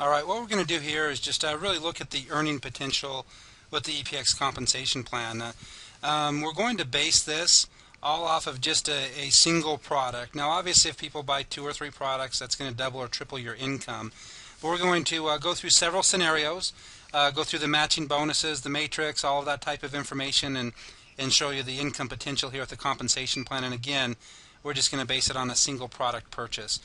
Alright, what we're going to do here is just really look at the earning potential with the EPX compensation plan. We're going to base this all off of just a single product. Now obviously if people buy 2 or 3 products, that's going to double or triple your income. But we're going to go through several scenarios, go through the matching bonuses, the matrix, all of that type of information, and show you the income potential here with the compensation plan. And again, we're just going to base it on a single product purchase.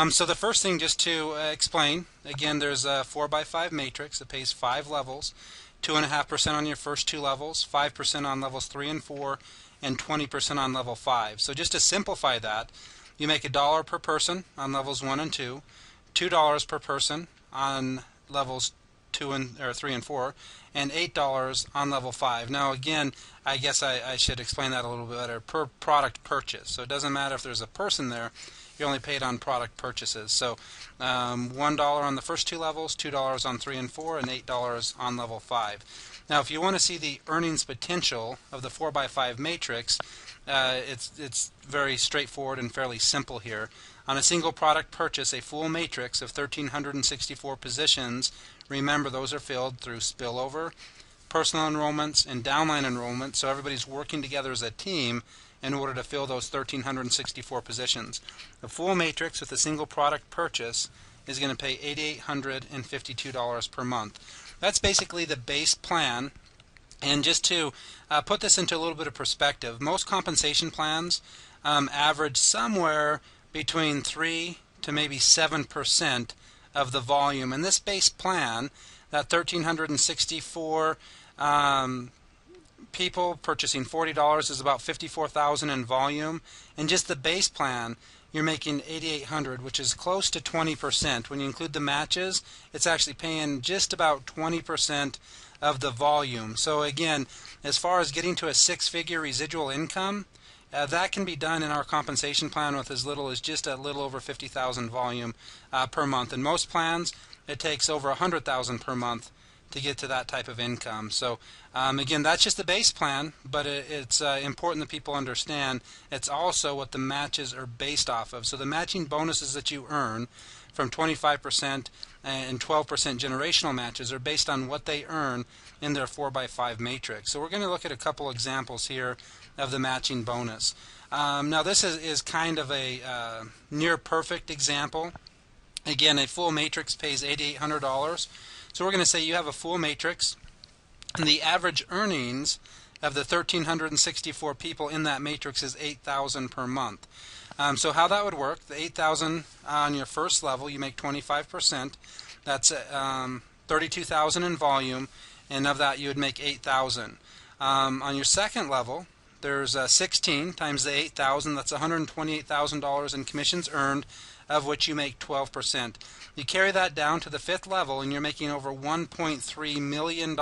So the first thing, just to explain, again, there's a 4x5 matrix that pays 5 levels, 2.5% on your first 2 levels, 5% on levels 3 and 4, and 20% on level 5. So just to simplify that, you make $1 per person on levels 1 and 2, $2 per person on levels 3 and 4, and $8 on level 5. Now again, I guess I should explain that a little bit better. Per product purchase. So it doesn't matter if there's a person there, you're only paid on product purchases. So $1 on the first 2 levels, $2 on 3 and 4, and $8 on level 5. Now if you want to see the earnings potential of the 4x5 matrix, it's very straightforward and fairly simple here. On a single product purchase, a full matrix of 1,364 positions, remember those are filled through spillover, personal enrollments, and downline enrollments, so everybody's working together as a team in order to fill those 1,364 positions. A full matrix with a single product purchase is going to pay $8,852 per month. That's basically the base plan. And just to put this into a little bit of perspective, most compensation plans average somewhere between 3 to maybe 7% of the volume. And this base plan, that 1,364 people purchasing $40 is about 54,000 in volume, and just the base plan you're making 8,800, which is close to 20%. When you include the matches, it's actually paying just about 20% of the volume. So again, as far as getting to a 6-figure residual income, that can be done in our compensation plan with as little as just a little over 50,000 volume per month. In most plans, it takes over 100,000 per month to get to that type of income. So again, that's just the base plan, but it's important that people understand it's also what the matches are based off of. So the matching bonuses that you earn from 25% and 12% generational matches are based on what they earn in their 4x5 matrix. So we're going to look at a couple examples here of the matching bonus. Now this is kind of a near perfect example. Again, a full matrix pays $8,800. So we're going to say you have a full matrix, and the average earnings of the 1,364 people in that matrix is $8,000 per month. So how that would work, the $8,000 on your first level, you make 25%. That's $32,000 in volume, and of that you would make $8,000. On your second level, there's 16 times the $8,000. That's $128,000 in commissions earned, of which you make 12%. You carry that down to the 5th level, and you're making over $1.3 million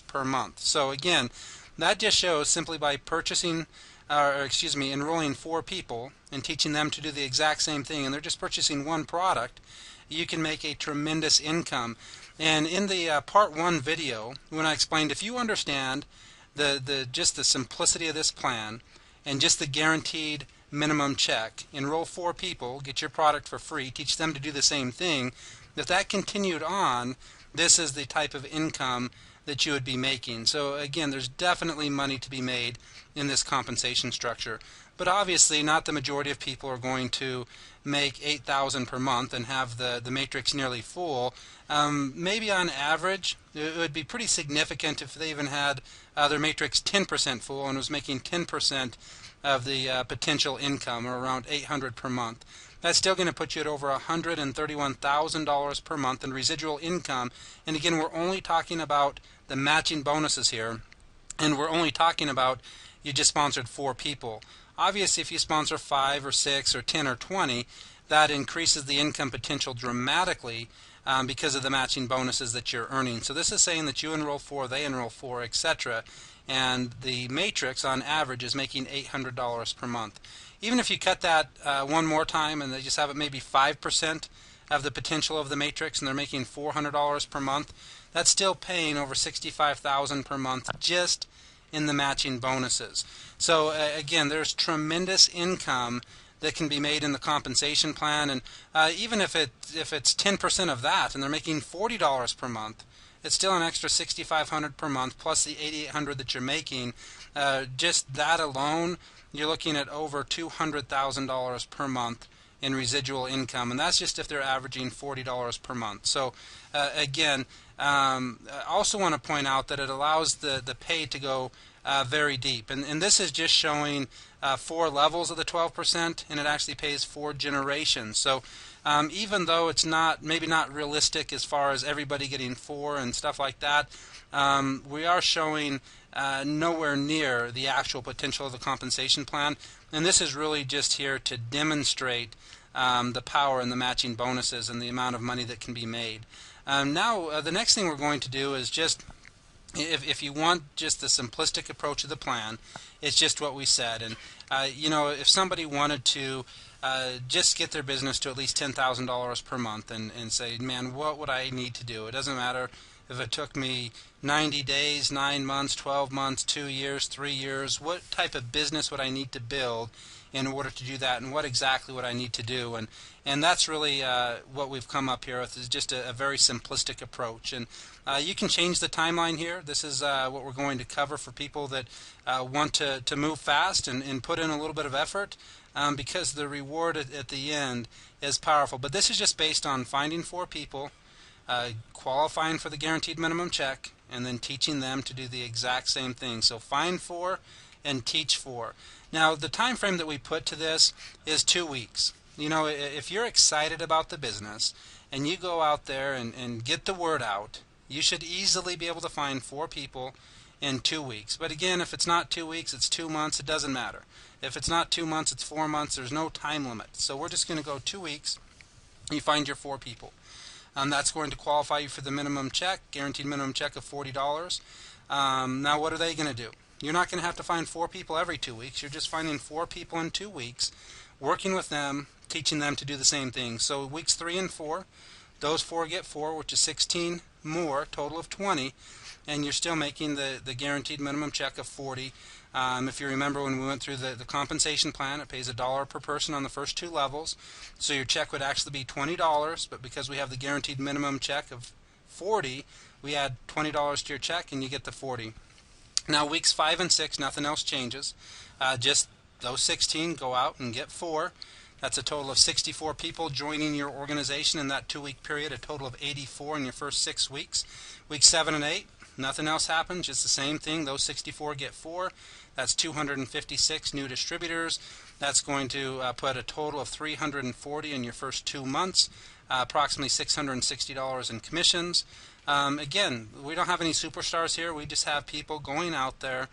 per month. So again, that just shows simply by enrolling 4 people and teaching them to do the exact same thing, and they're just purchasing one product, you can make a tremendous income. And in the part 1 video, when I explained, if you understand just the simplicity of this plan and just the guaranteed minimum check, enroll 4 people, get your product for free, teach them to do the same thing, if that continued on, this is the type of income that you would be making. So again, there's definitely money to be made in this compensation structure. But obviously not the majority of people are going to make $8,000 per month and have the matrix nearly full. Maybe on average it would be pretty significant if they even had their matrix 10% full and was making 10% of the potential income, or around $800 per month. That's still going to put you at over $131,000 per month in residual income. And again, we're only talking about the matching bonuses here, and we're only talking about you just sponsored 4 people. Obviously, if you sponsor 5 or 6 or 10 or 20, that increases the income potential dramatically because of the matching bonuses that you're earning. So this is saying that you enroll 4, they enroll 4, etc. And the matrix on average is making $800 per month. Even if you cut that one more time and they just have it maybe 5% of the potential of the matrix and they're making $400 per month, that's still paying over $65,000 per month just in the matching bonuses. So again, there's tremendous income that can be made in the compensation plan. And even if it's 10% of that, and they're making $40 per month, it's still an extra $6,500 per month plus the $8,800 that you're making. Just that alone, you're looking at over $200,000 per month in residual income, and that's just if they're averaging $40 per month. So again, I also want to point out that it allows the pay to go very deep, and this is just showing 4 levels of the 12%, and it actually pays 4 generations. So even though it's maybe not realistic as far as everybody getting 4 and stuff like that, we are showing nowhere near the actual potential of the compensation plan, and this is really just here to demonstrate the power and the matching bonuses and the amount of money that can be made. Now the next thing we're going to do is just, if you want just the simplistic approach of the plan, it's just what we said. And if somebody wanted to just get their business to at least $10,000 per month and say, man, what would I need to do? It doesn't matter if it took me 90 days, 9 months, 12 months, 2 years, 3 years. What type of business would I need to build in order to do that, and what exactly would I need to do? And that's really what we've come up here with, is just a very simplistic approach. And you can change the timeline here. This is what we're going to cover for people that want to move fast and put in a little bit of effort, because the reward at the end is powerful. But this is just based on finding 4 people, qualifying for the guaranteed minimum check, and then teaching them to do the exact same thing. So find 4 and teach 4. Now the time frame that we put to this is 2 weeks. If you're excited about the business and you go out there and get the word out, you should easily be able to find 4 people in 2 weeks. But again, if it's not 2 weeks, it's 2 months, it doesn't matter. If it's not 2 months, it's 4 months. There's no time limit. So we're just going to go 2 weeks. You find your 4 people. That's going to qualify you for the minimum check, guaranteed minimum check of $40. Now what are they going to do? You're not going to have to find 4 people every 2 weeks. You're just finding 4 people in 2 weeks, working with them, teaching them to do the same thing. So weeks 3 and 4, those 4 get 4, which is 16 more, total of 20, and you're still making the guaranteed minimum check of $40. If you remember when we went through the compensation plan, it pays $1 per person on the first 2 levels. So your check would actually be $20, but because we have the guaranteed minimum check of $40, we add $20 to your check and you get the $40. Now weeks 5 and 6, nothing else changes. Just those 16 go out and get 4. That's a total of 64 people joining your organization in that 2-week period, a total of 84 in your first 6 weeks. Weeks 7 and 8, nothing else happens, just the same thing. Those 64 get 4. That's 256 new distributors. That's going to put a total of 340 in your first 2 months, approximately $660 in commissions. Again, we don't have any superstars here. We just have people going out there,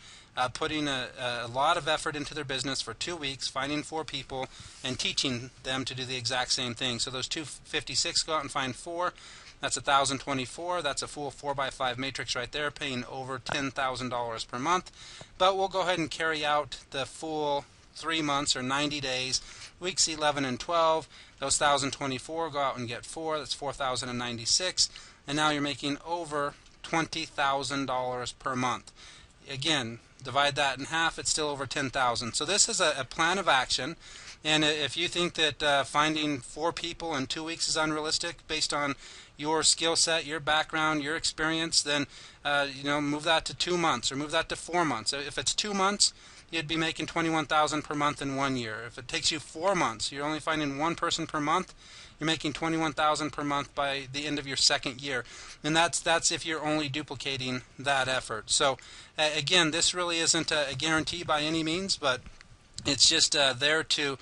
putting a lot of effort into their business for 2 weeks, finding 4 people, and teaching them to do the exact same thing. So those 256 go out and find 4. That's 1,024. That's a full 4x5 matrix right there, paying over $10,000 per month. But we'll go ahead and carry out the full 3 months or 90 days. Weeks 11 and 12, those 1,024 go out and get 4. That's 4,096. And now you're making over $20,000 per month. Again, divide that in half, it's still over $10,000. So this is a plan of action. And if you think that finding 4 people in 2 weeks is unrealistic based on your skill set, your background, your experience, then move that to 2 months or move that to 4 months. If it's 2 months, you'd be making $21,000 per month in 1 year. If it takes you 4 months, you're only finding 1 person per month, you're making $21,000 per month by the end of your 2nd year. And that's if you're only duplicating that effort. So again, this really isn't a guarantee by any means, but it's just there to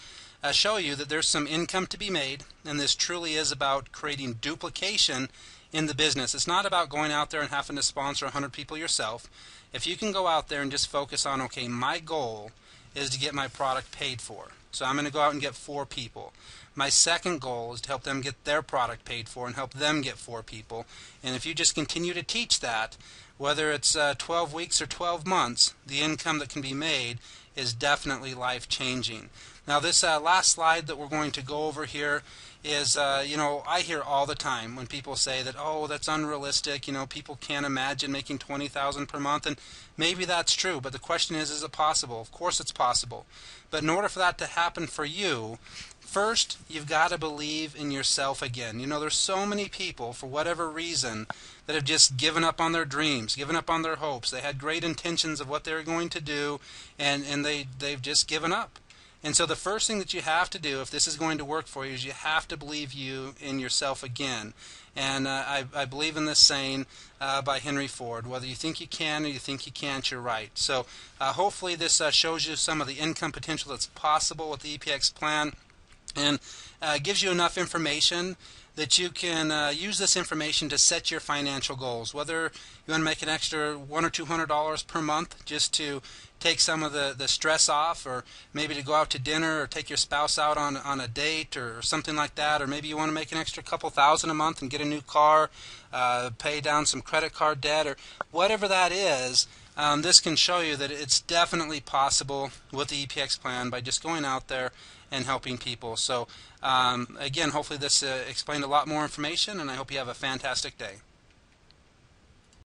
show you that there's some income to be made, and this truly is about creating duplication in the business. It's not about going out there and having to sponsor 100 people yourself. If you can go out there and just focus on, okay, my goal is to get my product paid for. So I'm going to go out and get 4 people. My second goal is to help them get their product paid for and help them get 4 people. And if you just continue to teach that, whether it's 12 weeks or 12 months, the income that can be made is definitely life-changing. Now this last slide that we're going to go over here is, you know, I hear all the time when people say that, oh, that's unrealistic, you know, people can't imagine making $20,000 per month, and maybe that's true, but the question is it possible? Of course it's possible. But in order for that to happen for you, first, you've got to believe in yourself again. You know, there's so many people, for whatever reason, that have just given up on their dreams, given up on their hopes. They had great intentions of what they were going to do, and they've just given up. And so the first thing that you have to do, if this is going to work for you, is you have to believe in yourself again. And I believe in this saying by Henry Ford: whether you think you can or you think you can't, you're right. So hopefully this shows you some of the income potential that's possible with the EPX plan, and gives you enough information that you can use this information to set your financial goals. Whether you want to make an extra $100 or $200 per month just to take some of the stress off, or maybe to go out to dinner or take your spouse out on a date or something like that, or maybe you want to make an extra couple thousand a month and get a new car, pay down some credit card debt, or whatever that is. This can show you that it's definitely possible with the EPX plan by just going out there and helping people. So again, hopefully this explained a lot more information, and I hope you have a fantastic day.